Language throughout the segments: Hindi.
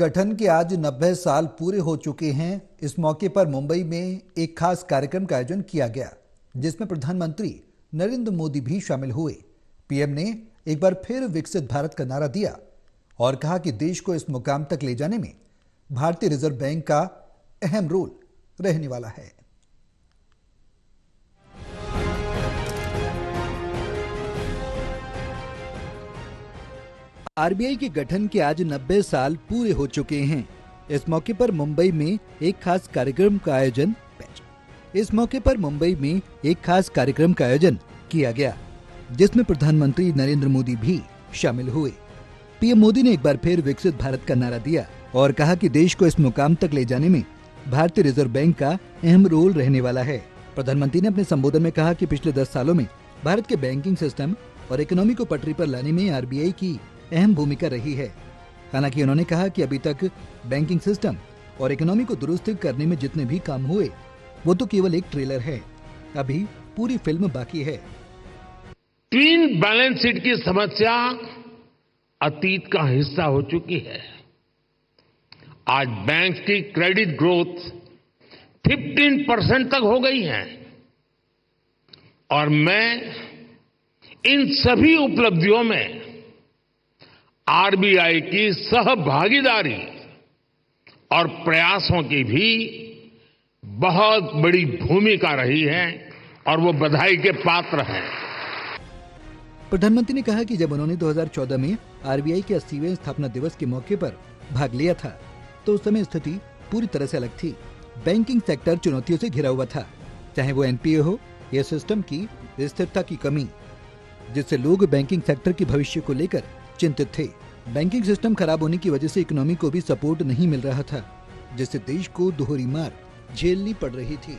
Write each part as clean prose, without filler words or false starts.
गठन के आज 90 साल पूरे हो चुके हैं। इस मौके पर मुंबई में एक खास कार्यक्रम का आयोजन किया गया, जिसमें प्रधानमंत्री नरेंद्र मोदी भी शामिल हुए। पीएम ने एक बार फिर विकसित भारत का नारा दिया और कहा कि देश को इस मुकाम तक ले जाने में भारतीय रिजर्व बैंक का अहम रोल रहने वाला है। आरबीआई के गठन के आज 90 साल पूरे हो चुके हैं। इस मौके पर मुंबई में एक खास कार्यक्रम का आयोजन किया गया, जिसमें प्रधानमंत्री नरेंद्र मोदी भी शामिल हुए। पीएम मोदी ने एक बार फिर विकसित भारत का नारा दिया और कहा कि देश को इस मुकाम तक ले जाने में भारतीय रिजर्व बैंक का अहम रोल रहने वाला है। प्रधानमंत्री ने अपने संबोधन में कहा कि पिछले 10 सालों में भारत के बैंकिंग सिस्टम और इकोनॉमी को पटरी पर लाने में आरबीआई की अहम भूमिका रही है। हालांकि उन्होंने कहा कि अभी तक बैंकिंग सिस्टम और इकोनॉमी को दुरुस्त करने में जितने भी काम हुए वो तो केवल एक ट्रेलर है, अभी पूरी फिल्म बाकी है। क्लीन बैलेंस शीट की समस्या अतीत का हिस्सा हो चुकी है। आज बैंक की क्रेडिट ग्रोथ 15% तक हो गई है और मैं इन सभी उपलब्धियों में आरबीआई की सहभागीदारी और प्रयासों की भी बहुत बड़ी भूमिका रही है और वो बधाई के पात्र हैं। प्रधानमंत्री ने कहा कि जब उन्होंने 2014 में आरबीआई के 80वें स्थापना दिवस के मौके पर भाग लिया था तो उस समय स्थिति पूरी तरह से अलग थी। बैंकिंग सेक्टर चुनौतियों से घिरा हुआ था, चाहे वो एनपीए हो या सिस्टम की स्थिरता की कमी, जिससे लोग बैंकिंग सेक्टर के भविष्य को लेकर चिंतित थे। बैंकिंग सिस्टम खराब होने की वजह से इकोनॉमी को भी सपोर्ट नहीं मिल रहा था, जिससे देश को दोहरी मार झेलनी पड़ रही थी।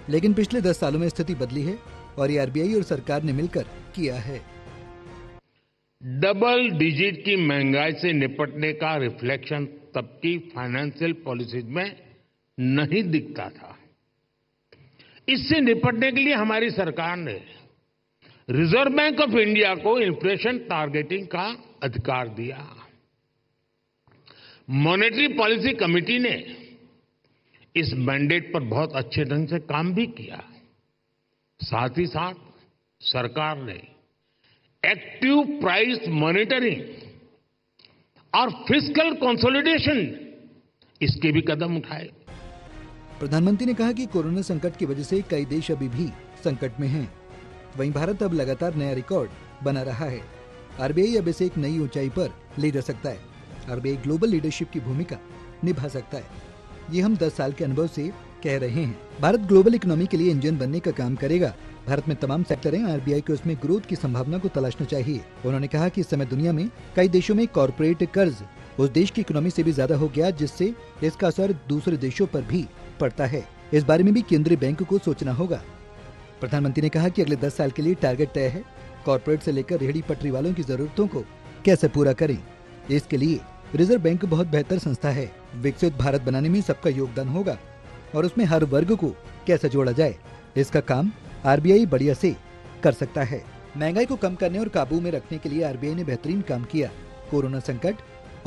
लेकिन पिछले 10 सालों में स्थिति बदली है और ये आरबीआई और सरकार ने मिलकर किया है। डबल डिजिट की महंगाई से निपटने का रिफ्लेक्शन तब की फाइनेंशियल पॉलिसीज में नहीं दिखता था। इससे निपटने के लिए हमारी सरकार ने रिजर्व बैंक ऑफ इंडिया को इन्फ्लेशन टारगेटिंग का अधिकार दिया। मॉनेटरी पॉलिसी कमेटी ने इस मैंडेट पर बहुत अच्छे ढंग से काम भी किया। साथ ही साथ सरकार ने एक्टिव प्राइस मॉनिटरिंग और फिस्कल कंसोलिडेशन इसके भी कदम उठाए। प्रधानमंत्री ने कहा कि कोरोना संकट की वजह से कई देश अभी भी संकट में हैं। वहीं भारत अब लगातार नया रिकॉर्ड बना रहा है। आरबीआई अब इसे एक नई ऊंचाई पर ले जा सकता है। आरबीआई ग्लोबल लीडरशिप की भूमिका निभा सकता है। ये हम 10 साल के अनुभव से कह रहे हैं। भारत ग्लोबल इकोनॉमी के लिए इंजन बनने का काम करेगा। भारत में तमाम सेक्टर हैं, आरबीआई को उसमें ग्रोथ की संभावना को तलाशना चाहिए। उन्होंने कहा कि इस समय दुनिया में कई देशों में कॉर्पोरेट कर्ज उस देश की इकोनॉमी से भी ज्यादा हो गया, जिससे इसका असर दूसरे देशों पर भी पड़ता है। इस बारे में भी केंद्रीय बैंक को सोचना होगा। प्रधानमंत्री ने कहा कि अगले 10 साल के लिए टारगेट तय है। कॉर्पोरेट से लेकर रेहड़ी पटरी वालों की जरूरतों को कैसे पूरा करें, इसके लिए रिजर्व बैंक बहुत बेहतर संस्था है। विकसित भारत बनाने में सबका योगदान होगा और उसमें हर वर्ग को कैसे जोड़ा जाए, इसका काम आरबीआई बढ़िया से कर सकता है। महंगाई को कम करने और काबू में रखने के लिए आरबीआई ने बेहतरीन काम किया। कोरोना संकट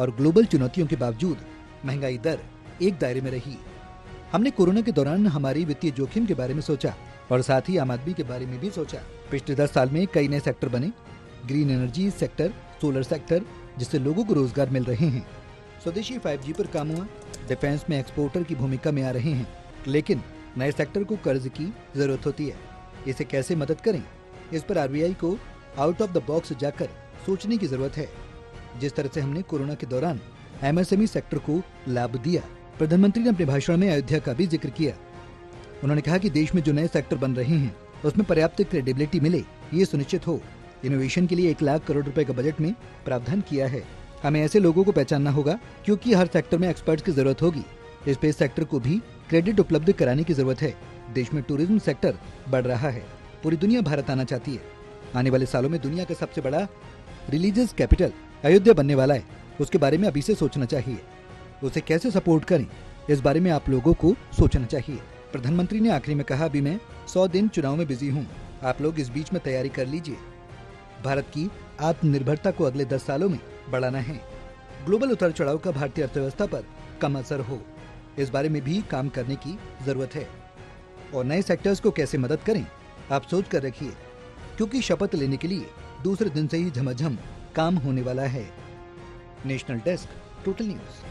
और ग्लोबल चुनौतियों के बावजूद महंगाई दर एक दायरे में रही। हमने कोरोना के दौरान हमारी वित्तीय जोखिम के बारे में सोचा और साथ ही आम आदमी के बारे में भी सोचा। पिछले 10 साल में कई नए सेक्टर बने, green energy sector, solar sector, जिससे लोगों को रोजगार मिल रहे हैं। स्वदेशी 5G पर काम हुआ, डिफेंस में एक्सपोर्टर की भूमिका में आ रहे हैं। लेकिन नए सेक्टर को कर्ज की जरूरत होती है, इसे कैसे मदद करें, इस पर आरबीआई को आउट ऑफ द बॉक्स जाकर सोचने की जरूरत है। जिस तरह से हमने कोरोना के दौरान एमएसएमई सेक्टर को लाभ दिया। प्रधानमंत्री ने अपने भाषण में अयोध्या का भी जिक्र किया। उन्होंने कहा कि देश में जो नए सेक्टर बन रहे हैं उसमें पर्याप्त क्रेडिबिलिटी मिले, ये सुनिश्चित हो। इनोवेशन के लिए 1 लाख करोड़ रुपए का बजट में प्रावधान किया है। हमें ऐसे लोगों को पहचानना होगा क्योंकि हर सेक्टर में एक्सपर्ट्स की जरूरत होगी। स्पेस सेक्टर को भी क्रेडिट उपलब्ध कराने की जरूरत है। देश में टूरिज्म सेक्टर बढ़ रहा है, पूरी दुनिया भारत आना चाहती है। आने वाले सालों में दुनिया का सबसे बड़ा रिलीजियस कैपिटल अयोध्या बनने वाला है। उसके बारे में अभी से सोचना चाहिए। उसे कैसे सपोर्ट करें, इस बारे में आप लोगों को सोचना चाहिए। प्रधानमंत्री ने आखिरी में कहा, अभी मैं 100 दिन चुनाव में बिजी हूँ, आप लोग इस बीच में तैयारी कर लीजिए। भारत की आत्मनिर्भरता को अगले 10 सालों में बढ़ाना है। ग्लोबल उतार चढ़ाव का भारतीय अर्थव्यवस्था पर कम असर हो, इस बारे में भी काम करने की जरूरत है। और नए सेक्टर्स को कैसे मदद करें, आप सोच कर रखिए, क्योंकि शपथ लेने के लिए दूसरे दिन से ही झमाझम काम होने वाला है। National desk, total news.